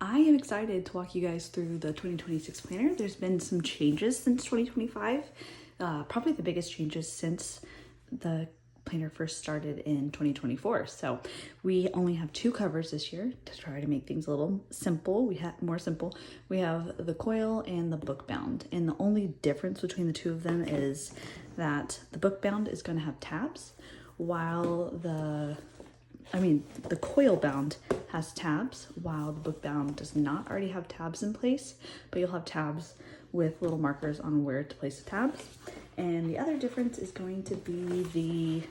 I am excited to walk you guys through the 2026 planner. There's been some changes since 2025, probably the biggest changes since the planner first started in 2024. So we only have 2 covers this year to try to make things a little simple. We have more simple. We have the coil and the book bound, and the only difference between the 2 of them is that the book bound is going to have tabs, while the coil bound has tabs, while the book bound does not already have tabs in place, but you'll have tabs with little markers on where to place the tabs. And the other difference is going to be the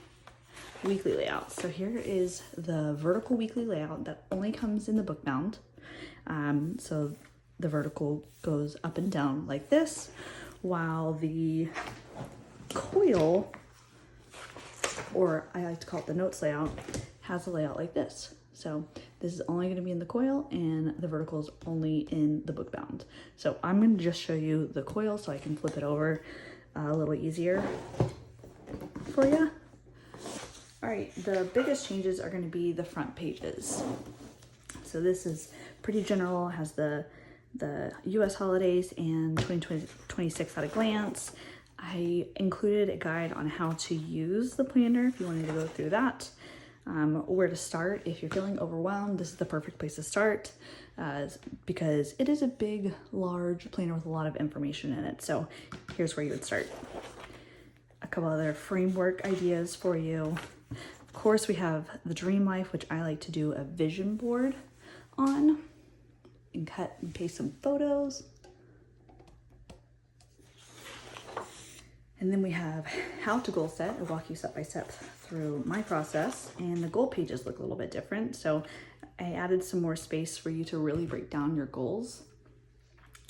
weekly layout. So here is the vertical weekly layout that only comes in the book bound. So the vertical goes up and down like this, while the coil, or I like to call it the notes layout, has a layout like this. So this is only going to be in the coil, and the vertical is only in the book bound. So I'm going to just show you the coil so I can flip it over a little easier for you. All right, the biggest changes are going to be the front pages. So this is pretty general, it has the US holidays and 2026 at a glance. I included a guide on how to use the planner if you wanted to go through that. Where to start. If you're feeling overwhelmed, this is the perfect place to start, because it is a big, large planner with a lot of information in it. So here's where you would start. A couple other framework ideas for you. Of course, we have the dream life, which I like to do a vision board on and cut and paste some photos. And then we have how to goal set. I walk you step by step through my process, and the goal pages look a little bit different. So I added some more space for you to really break down your goals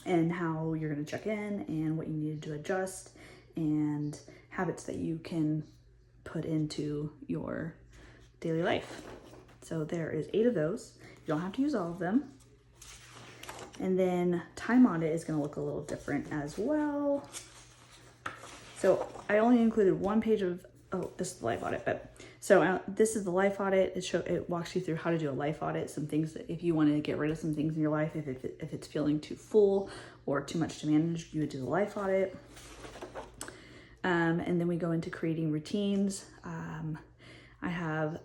and how you're going to check in and what you needed to adjust and habits that you can put into your daily life. So there is 8 of those. You don't have to use all of them. And then time audit is going to look a little different as well. So I only included 1 page of, this is the life audit, but so this is the life audit. It walks you through how to do a life audit, some things that if you wanted to get rid of some things in your life, if it's feeling too full or too much to manage, you would do the life audit. And then we go into creating routines. I have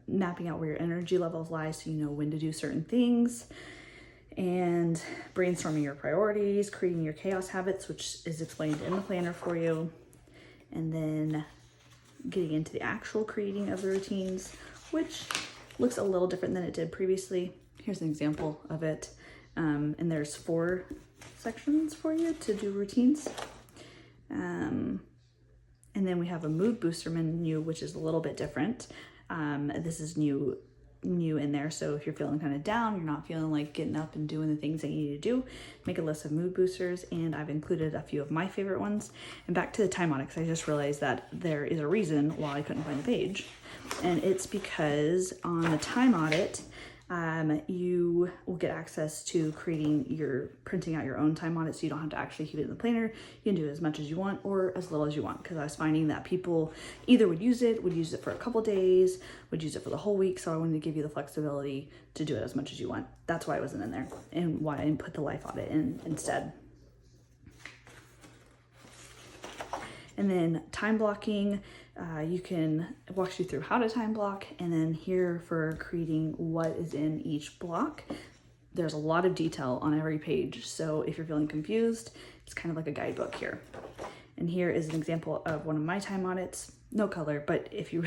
mapping out where your energy levels lie so you know when to do certain things, and brainstorming your priorities, creating your chaos habits, which is explained in the planner for you, and then getting into the actual creating of the routines, which looks a little different than it did previously. Here's an example of it. And there's 4 sections for you to do routines. And then we have a mood booster menu, which is a little bit different. This is new in there. So if you're feeling kind of down, you're not feeling like getting up and doing the things that you need to do, make a list of mood boosters, and I've included a few of my favorite ones. And back to the time audit, because I just realized that there is a reason why I couldn't find the page, and it's because on the time audit, you will get access to printing out your own time audit, so you don't have to actually keep it in the planner. You can do as much as you want or as little as you want, because I was finding that people either would use it for a couple days, would use it for the whole week, so I wanted to give you the flexibility to do it as much as you want. That's why it wasn't in there, and why I didn't put the life audit in instead. And then time blocking, you can walk you through how to time block, and then here for creating what is in each block. There's a lot of detail on every page, so if you're feeling confused, it's kind of like a guidebook here. And here is an example of one of my time audits. No color, but if you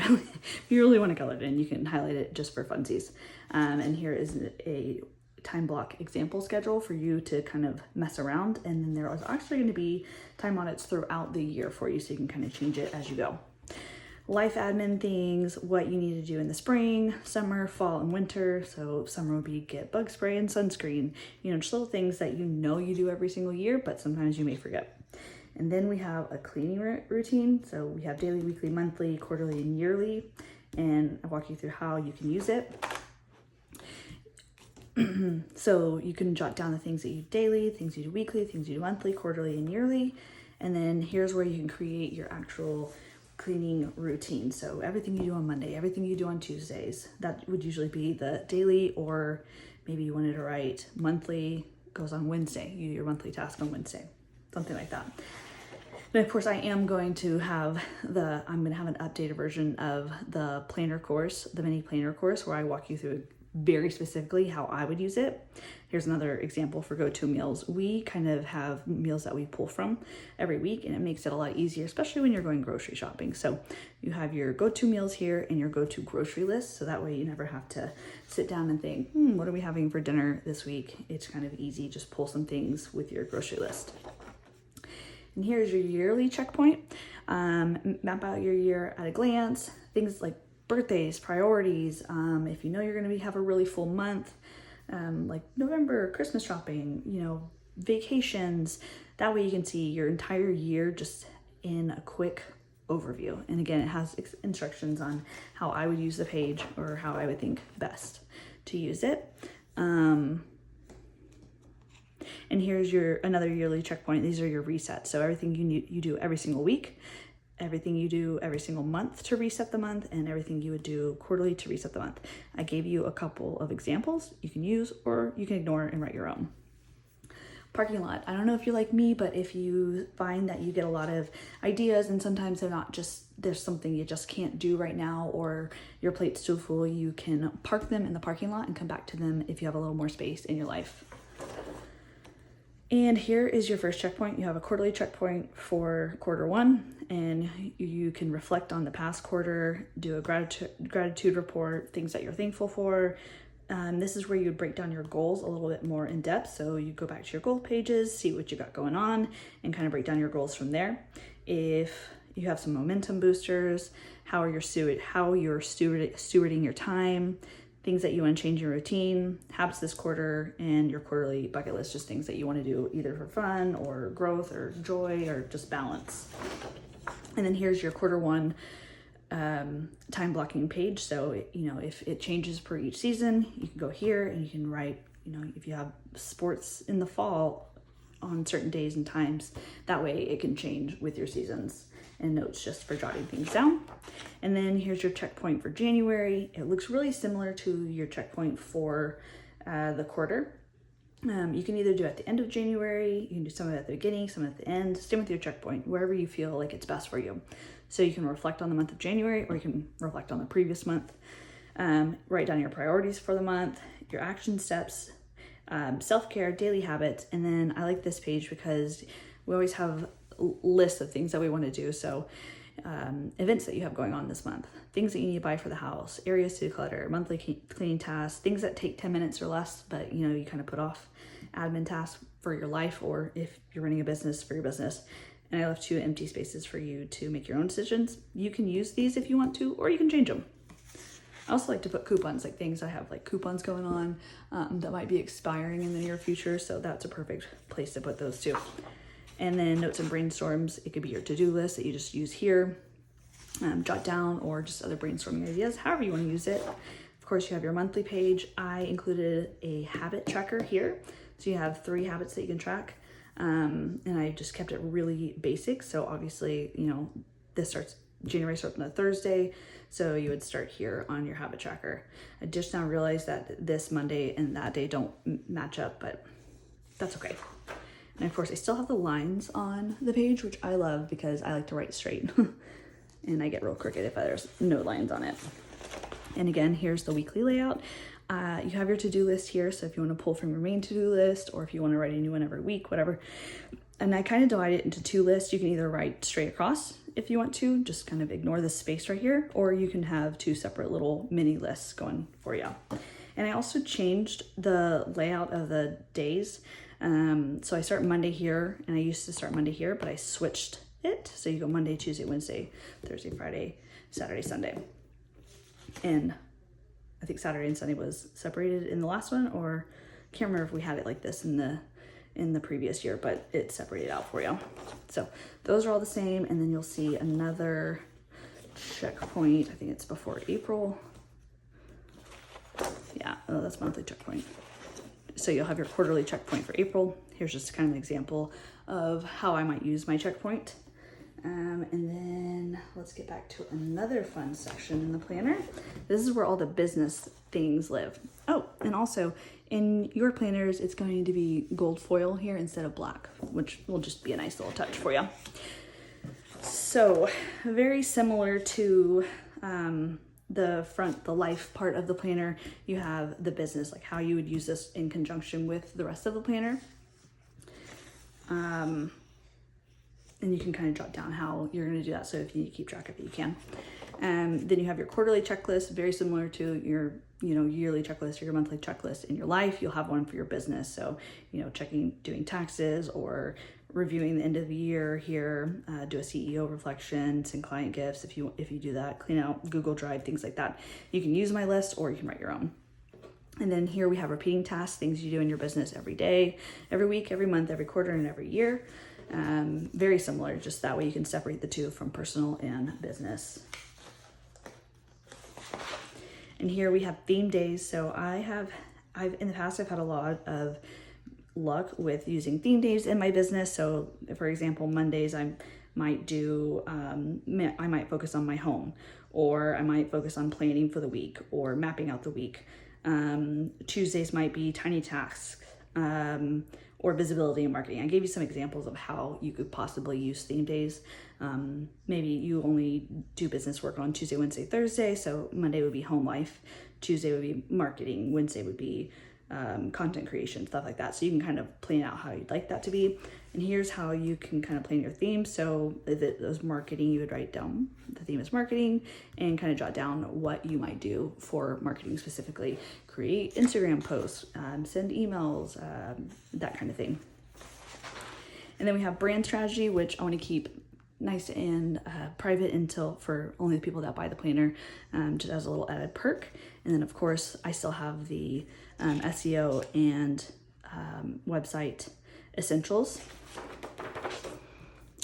really want to color it in, you can highlight it just for funsies. And here is a time block example schedule for you to kind of mess around, and then there is actually going to be time audits throughout the year for you, so you can kind of change it as you go. Life admin things, what you need to do in the spring, summer, fall, and winter. So summer would be get bug spray and sunscreen, just little things that you do every single year, but sometimes you may forget. And then we have a cleaning routine. So we have daily, weekly, monthly, quarterly, and yearly, and I walk you through how you can use it. So you can jot down the things that you do daily, things you do weekly, things you do monthly, quarterly, and yearly. And then here's where you can create your actual cleaning routine. So everything you do on Monday, everything you do on Tuesdays, that would usually be the daily or Maybe you wanted to write monthly, goes on Wednesday. You do your monthly task on Wednesday, something like that. And of course, I am going to have I'm going to have an updated version of the planner course, the mini planner course, where I walk you through very specifically how I would use it. Here's another example for go-to meals. We kind of have meals that we pull from every week, and it makes it a lot easier, especially when you're going grocery shopping. So you have your go-to meals here and your go-to grocery list. So that way you never have to sit down and think, what are we having for dinner this week? It's kind of easy. Just pull some things with your grocery list. And here's your yearly checkpoint. Map out your year at a glance. Things like birthdays, priorities. If you know you're going to have a really full month, like November, Christmas shopping, vacations. That way you can see your entire year just in a quick overview. And again, it has instructions on how I would use the page or how I would think best to use it. And here's another yearly checkpoint. These are your resets. So everything you do every single week, everything you do every single month to reset the month, and everything you would do quarterly to reset the month. I gave you a couple of examples you can use, or you can ignore and write your own. Parking lot. I don't know if you're like me, but if you find that you get a lot of ideas and sometimes there's something you just can't do right now, or your plate's too full, you can park them in the parking lot and come back to them if you have a little more space in your life. And here is your first checkpoint. You have a quarterly checkpoint for quarter one, and you can reflect on the past quarter, do a gratitude report, things that you're thankful for. This is where you break down your goals a little bit more in depth. So you go back to your goal pages, see what you got going on, and kind of break down your goals from there. If you have some momentum boosters, how you're stewarding your time, things that you want to change your routine, habits this quarter, and your quarterly bucket list, just things that you want to do either for fun or growth or joy or just balance. And then here's your quarter one time blocking page. So, if it changes per each season, you can go here and you can write, if you have sports in the fall on certain days and times, that way it can change with your seasons, and notes just for jotting things down. And then here's your checkpoint for January. It looks really similar to your checkpoint for the quarter. You can either do it at the end of January, you can do some of it at the beginning, some at the end. Same with your checkpoint, wherever you feel like it's best for you. So you can reflect on the month of January, or you can reflect on the previous month. Write down your priorities for the month, your action steps, self-care, daily habits. And then I like this page because we always have lists of things that we want to do. So events that you have going on this month, things that you need to buy for the house, areas to declutter, monthly cleaning tasks, things that take 10 minutes or less, but you kind of put off admin tasks for your life, or if you're running a business, for your business. And I left 2 empty spaces for you to make your own decisions. You can use these if you want to, or you can change them. I also like to put coupons, like things I have like coupons going on that might be expiring in the near future. So that's a perfect place to put those too. And then notes and brainstorms, it could be your to-do list that you just use here, jot down, or just other brainstorming ideas, however you want to use it. Of course, you have your monthly page. I included a habit tracker here. So you have 3 habits that you can track. And I just kept it really basic. So obviously, January starts on a Thursday. So you would start here on your habit tracker. I just now realized that this Monday and that day don't match up, but that's okay. And of course, I still have the lines on the page, which I love because I like to write straight. And I get real crooked if there's no lines on it. And again, here's the weekly layout. You have your to-do list here. So if you want to pull from your main to-do list, or if you want to write a new one every week, whatever. And I kind of divide it into 2 lists. You can either write straight across if you want to, just kind of ignore this space right here, or you can have 2 separate little mini lists going for you. And I also changed the layout of the days. So I start Monday here, and I used to start Monday here, but I switched it. So you go Monday, Tuesday, Wednesday, Thursday, Friday, Saturday, Sunday. And I think Saturday and Sunday was separated in the last one, or I can't remember if we had it like this in the previous year, but it's separated out for you. So those are all the same. And then you'll see another checkpoint. I think it's before April. Yeah, that's monthly checkpoint. So you'll have your quarterly checkpoint for April. Here's just kind of an example of how I might use my checkpoint. And then let's get back to another fun section in the planner. This is where all the business things live. Oh, and also In your planners, it's going to be gold foil here instead of black, which will just be a nice little touch for you. So very similar to the life part of the planner, you have the business, like how you would use this in conjunction with the rest of the planner. And you can kind of jot down how you're going to do that. So if you need to keep track of it, you can. Then you have your quarterly checklist, very similar to your, yearly checklist or your monthly checklist. In your life, you'll have one for your business. So, doing taxes or reviewing the end of the year here, do a CEO reflection, send client gifts. If you do that, clean out Google Drive, things like that. You can use my list or you can write your own. And then here we have repeating tasks, things you do in your business every day, every week, every month, every quarter, and every year. Very similar, just that way you can separate the two from personal and business. And here we have theme days. So I've in the past, I've had a lot of luck with using theme days in my business. So for example, Mondays, I might focus on my home, or I might focus on planning for the week or mapping out the week. Tuesdays might be tiny tasks, or visibility and marketing. I gave you some examples of how you could possibly use theme days. Maybe you only do business work on Tuesday, Wednesday, Thursday. So Monday would be home life, Tuesday would be marketing, Wednesday would be content creation, stuff like that. So you can kind of plan out how you'd like that to be. And here's how you can kind of plan your theme. So if it was marketing, you would write down the theme is marketing and kind of jot down what you might do for marketing specifically. Create Instagram posts, send emails, that kind of thing. And then we have brand strategy, which I want to keep nice and private until for only the people that buy the planner, just as a little added perk. And then of course I still have the SEO and website essentials.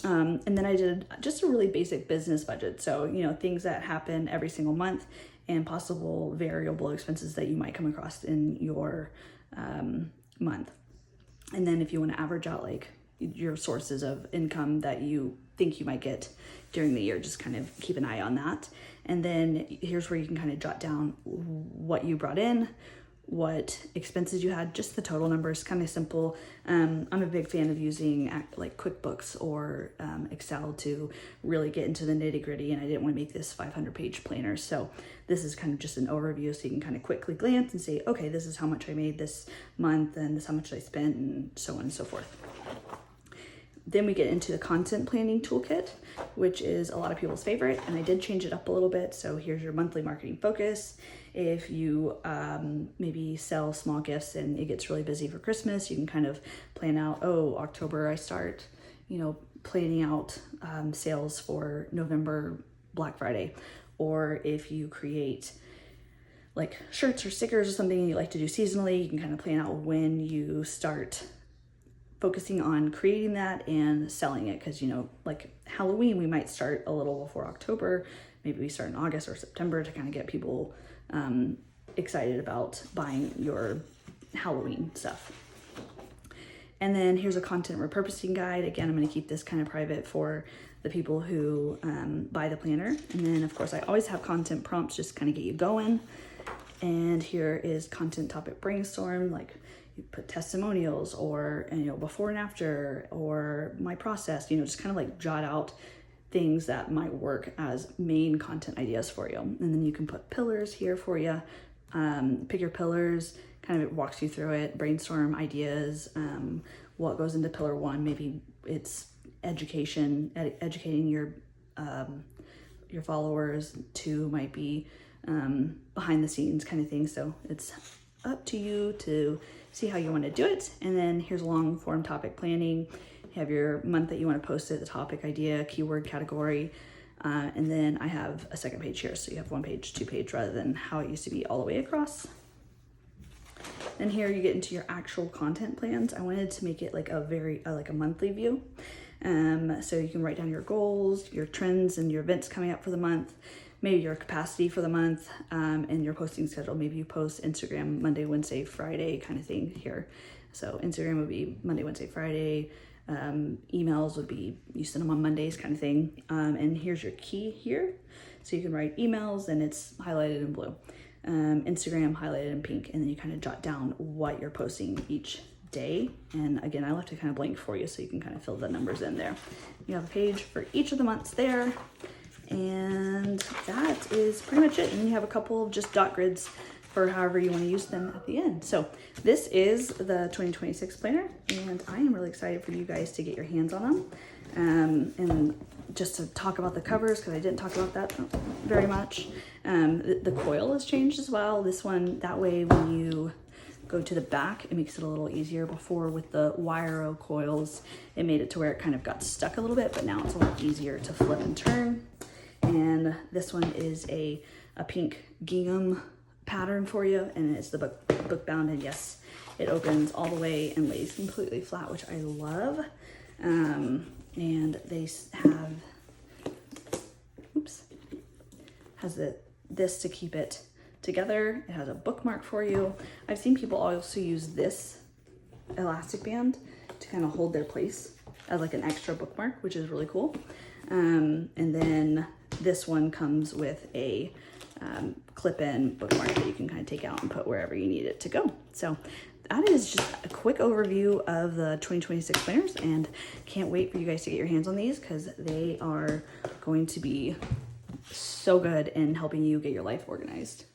And then I did just a really basic business budget. So, things that happen every single month and possible variable expenses that you might come across in your month. And then if you want to average out like your sources of income that you think you might get during the year, just kind of keep an eye on that. And then here's where you can kind of jot down what you brought in, what expenses you had, just the total numbers, kind of simple. I'm a big fan of using like QuickBooks or Excel to really get into the nitty gritty, and I didn't want to make this 500-page planner. So this is kind of just an overview, so you can kind of quickly glance and say, okay, this is how much I made this month and this is how much I spent, and so on and so forth. Then we get into the content planning toolkit, which is a lot of people's favorite, and I did change it up a little bit. So here's your monthly marketing focus. If you maybe sell small gifts and it gets really busy for Christmas, you can kind of plan out, October I start, planning out sales for November Black Friday. Or if you create like shirts or stickers or something you like to do seasonally, you can kind of plan out when you start focusing on creating that and selling it. Because like Halloween, we might start a little before October. Maybe we start in August or September to kind of get people excited about buying your Halloween stuff. And then here's a content repurposing guide. Again, I'm going to keep this kind of private for the people who buy the planner. And then of course I always have content prompts, just kind of get you going. And here is content topic brainstorm, like you put testimonials or before and after, or my process, just kind of like jot out things that might work as main content ideas for you. And then you can put pillars here for you. Pick your pillars, kind of walks you through it, brainstorm ideas, what goes into pillar one. Maybe it's education, educating your followers. Two might be behind the scenes kind of thing. So it's up to you to see how you want to do it. And then here's long form topic planning. You have your month that you want to post it, the topic, idea, keyword, category. And then I have a second page here. So you have 1 page, 2 page, rather than how it used to be all the way across. Then here you get into your actual content plans. I wanted to make it like a monthly view. So you can write down your goals, your trends, and your events coming up for the month, maybe your capacity for the month, and your posting schedule. Maybe you post Instagram Monday, Wednesday, Friday kind of thing here. So Instagram would be Monday, Wednesday, Friday. Emails would be, you send them on Mondays kind of thing. And here's your key here. So you can write emails and it's highlighted in blue. Instagram highlighted in pink, and then you kind of jot down what you're posting each day. And again, I left it kind of blank for you so you can kind of fill the numbers in there. You have a page for each of the months there, and that is pretty much it. And then you have a couple of just dot grids for however you want to use them at the end. So this is the 2026 planner, and I am really excited for you guys to get your hands on them. And just to talk about the covers, because I didn't talk about that very much. The coil has changed as well. This one, that way when you go to the back, it makes it a little easier. Before with the wire coils, it made it to where it kind of got stuck a little bit, but now it's a lot easier to flip and turn. And this one is a pink gingham pattern for you, and it's the book bound, and yes, it opens all the way and lays completely flat, which I love. And they have, has this to keep it together. It has a bookmark for you. I've seen people also use this elastic band to kind of hold their place as like an extra bookmark, which is really cool. And then this one comes with a clip-in bookmark that you can kind of take out and put wherever you need it to go. So that is just a quick overview of the 2026 planners, and can't wait for you guys to get your hands on these, because they are going to be so good in helping you get your life organized.